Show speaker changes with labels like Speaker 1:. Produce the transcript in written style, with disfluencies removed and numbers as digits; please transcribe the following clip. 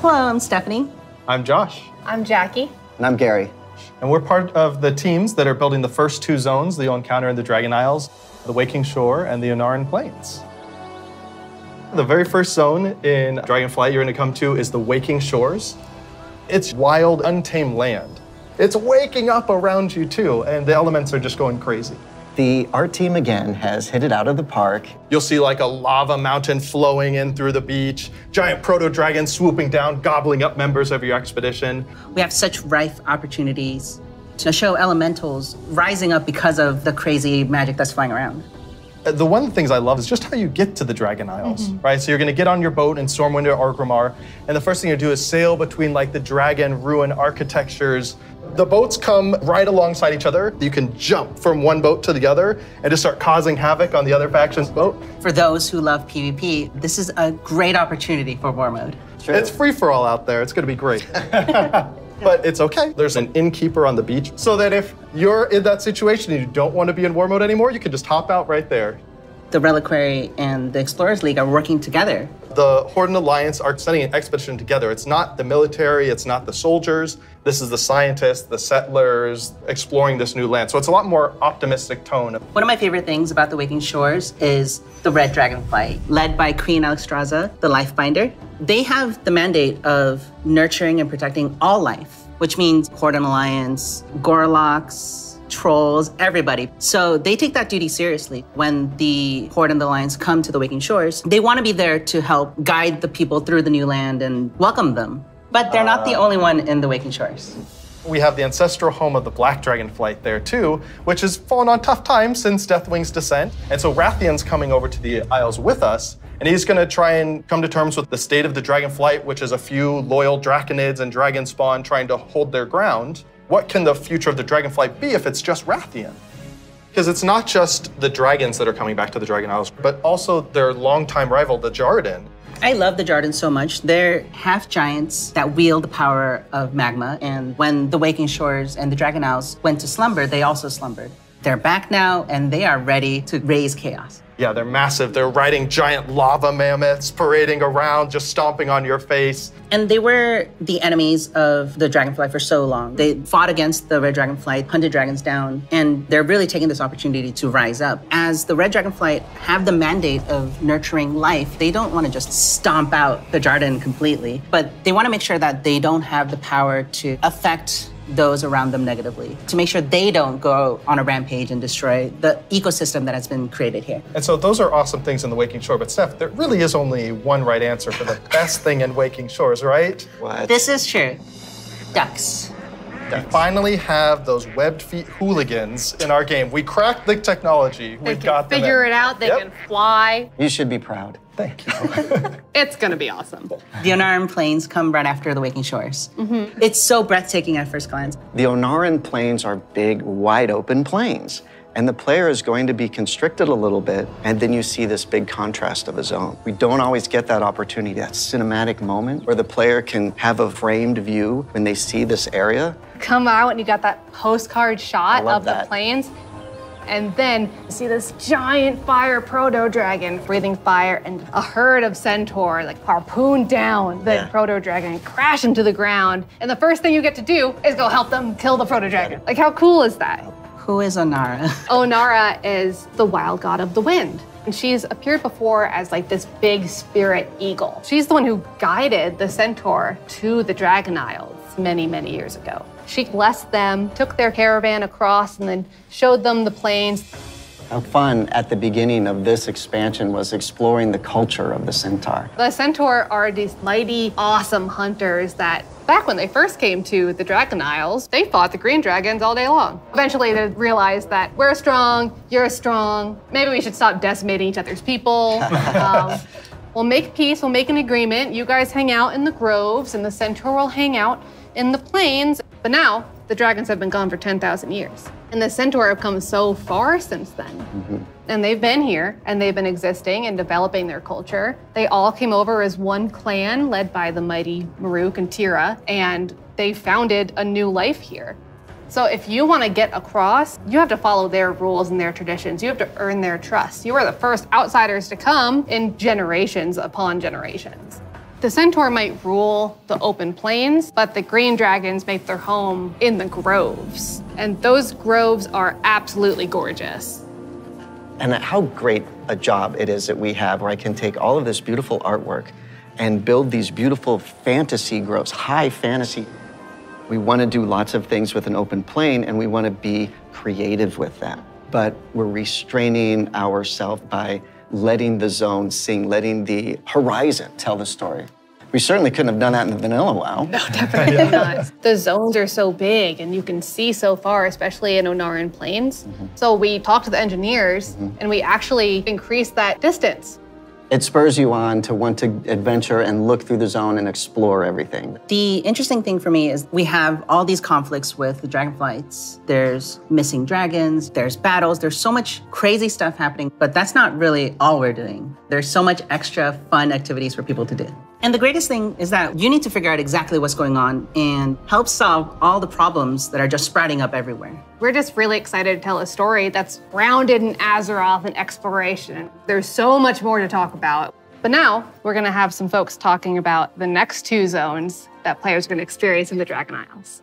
Speaker 1: Hello, I'm Stephanie.
Speaker 2: I'm Josh.
Speaker 3: I'm Jackie.
Speaker 4: And I'm Gary.
Speaker 2: And we're part of the teams that are building the first two zones that you'll encounter in the Dragon Isles, the Waking Shore and the Ohn'ahran Plains. The very first zone in Dragonflight you're going to come to is the Waking Shores. It's wild, untamed land. It's waking up around you too, and the elements are just going crazy.
Speaker 4: The art team again has hit it out of the park.
Speaker 2: You'll see like a lava mountain flowing in through the beach, giant proto-dragons swooping down, gobbling up members of your expedition.
Speaker 1: We have such rife opportunities to show elementals rising up because of the crazy magic that's flying around.
Speaker 2: The one of the things I love is just how you get to the Dragon Isles, right? So you're gonna get on your boat in Stormwind or Orgrimmar, and the first thing you do is sail between like the dragon ruin architectures. The boats come right alongside each other. You can jump from one boat to the other and just start causing havoc on the other faction's boat.
Speaker 1: For those who love PvP, this is a great opportunity for war mode.
Speaker 4: True.
Speaker 2: It's free for all out there. It's gonna be great. But it's okay. There's an innkeeper on the beach, so that if you're in that situation and you don't want to be in war mode anymore, you can just hop out right there.
Speaker 1: The Reliquary and the Explorers League are working together.
Speaker 2: The Horde and Alliance are sending an expedition together. It's not the military, it's not the soldiers. This is the scientists, the settlers, exploring this new land. So it's a lot more optimistic tone.
Speaker 1: One of my favorite things about the Waking Shores is the Red Dragonflight, led by Queen Alexstrasza, the Lifebinder. They have the mandate of nurturing and protecting all life, which means Horde and Alliance, Gorloks, trolls, everybody. So they take that duty seriously. When the Horde and the Alliance come to the Waking Shores, they want to be there to help guide the people through the new land and welcome them. But they're not the only one in the Waking Shores.
Speaker 2: We have the ancestral home of the Black Dragonflight there too, which has fallen on tough times since Deathwing's descent. And so Rathian's coming over to the Isles with us, and he's gonna try and come to terms with the state of the Dragonflight, which is a few loyal Draconids and Dragon Spawn trying to hold their ground. What can the future of the Dragonflight be if it's just Rathian? Because it's not just the dragons that are coming back to the Dragon Isles, but also their longtime rival, the Jarden.
Speaker 1: I love the Jarden so much. They're half giants that wield the power of magma. And when the Waking Shores and the Dragon Isles went to slumber, they also slumbered. They're back now, and they are ready to raise chaos.
Speaker 2: Yeah, they're massive. They're riding giant lava mammoths, parading around, just stomping on your face.
Speaker 1: And they were the enemies of the Dragonflight for so long. They fought against the Red Dragonflight, hunted dragons down, and they're really taking this opportunity to rise up. As the Red Dragonflight have the mandate of nurturing life, they don't want to just stomp out the Jarden completely, but they want to make sure that they don't have the power to affect those around them negatively, to make sure they don't go on a rampage and destroy the ecosystem that has been created here.
Speaker 2: And so those are awesome things in the Waking Shore, but Steph, there really is only one right answer for the best thing in Waking Shores, right?
Speaker 4: What?
Speaker 1: This is true. Ducks.
Speaker 2: We finally have those webbed feet hooligans in our game. We cracked the technology.
Speaker 3: They
Speaker 2: We've
Speaker 3: can
Speaker 2: got them
Speaker 3: figure
Speaker 2: in.
Speaker 3: it out. They
Speaker 2: Yep.
Speaker 3: can fly.
Speaker 4: You should be proud.
Speaker 2: Thank you.
Speaker 3: It's going to be awesome.
Speaker 1: The Ohn'ahran Plains come right after the Waking Shores. It's so breathtaking at first glance.
Speaker 4: The Ohn'ahran plains are big, wide open plains. And the player is going to be constricted a little bit, and then you see this big contrast of a zone. We don't always get that opportunity, that cinematic moment where the player can have a framed view when they see this area.
Speaker 3: Come out and you got that postcard shot
Speaker 4: love
Speaker 3: of the
Speaker 4: that.
Speaker 3: plains. And then you see this giant fire proto-dragon breathing fire and a herd of centaur like harpoon down the proto-dragon and crash into the ground. And the first thing you get to do is go help them kill the proto-dragon. Like, how cool is that?
Speaker 1: Who is Ohn'ahran?
Speaker 3: Ohn'ahran is the wild god of the wind. And she's appeared before as like this big spirit eagle. She's the one who guided the centaur to the Dragon Isles many, many years ago. She blessed them, took their caravan across, and then showed them the plains.
Speaker 4: How fun at the beginning of this expansion was exploring the culture of the centaur.
Speaker 3: The centaur are these mighty, awesome hunters that back when they first came to the Dragon Isles, they fought the green dragons all day long. Eventually they realized that we're strong, you're strong, maybe we should stop decimating each other's people. We'll make peace, we'll make an agreement. You guys hang out in the groves and the centaur will hang out in the plains. But now the dragons have been gone for 10,000 years. And the centaur have come so far since then. And they've been here and they've been existing and developing their culture. They all came over as one clan led by the mighty Maruk and Tira, and they founded a new life here. So if you want to get across, you have to follow their rules and their traditions. You have to earn their trust. You are the first outsiders to come in generations upon generations. The centaur might rule the open plains, but the green dragons make their home in the groves. And those groves are absolutely gorgeous.
Speaker 4: And how great a job it is that we have where I can take all of this beautiful artwork and build these beautiful fantasy groves, high fantasy. We want to do lots of things with an open plain, and we want to be creative with that. But we're restraining ourselves by letting the zone sing, letting the horizon tell the story. We certainly couldn't have done that in the vanilla WoW.
Speaker 3: No, definitely not. The zones are so big and you can see so far, especially in Ohn'ahran Plains. So we talked to the engineers and we actually increased that distance.
Speaker 4: It spurs you on to want to adventure and look through the zone and explore everything.
Speaker 1: The interesting thing for me is we have all these conflicts with the dragonflights. There's missing dragons, there's battles, there's so much crazy stuff happening, but that's not really all we're doing. There's so much extra fun activities for people to do. And the greatest thing is that you need to figure out exactly what's going on and help solve all the problems that are just sprouting up everywhere.
Speaker 3: We're just really excited to tell a story that's grounded in Azeroth and exploration. There's so much more to talk about. But now we're gonna have some folks talking about the next two zones that players are gonna experience in the Dragon Isles.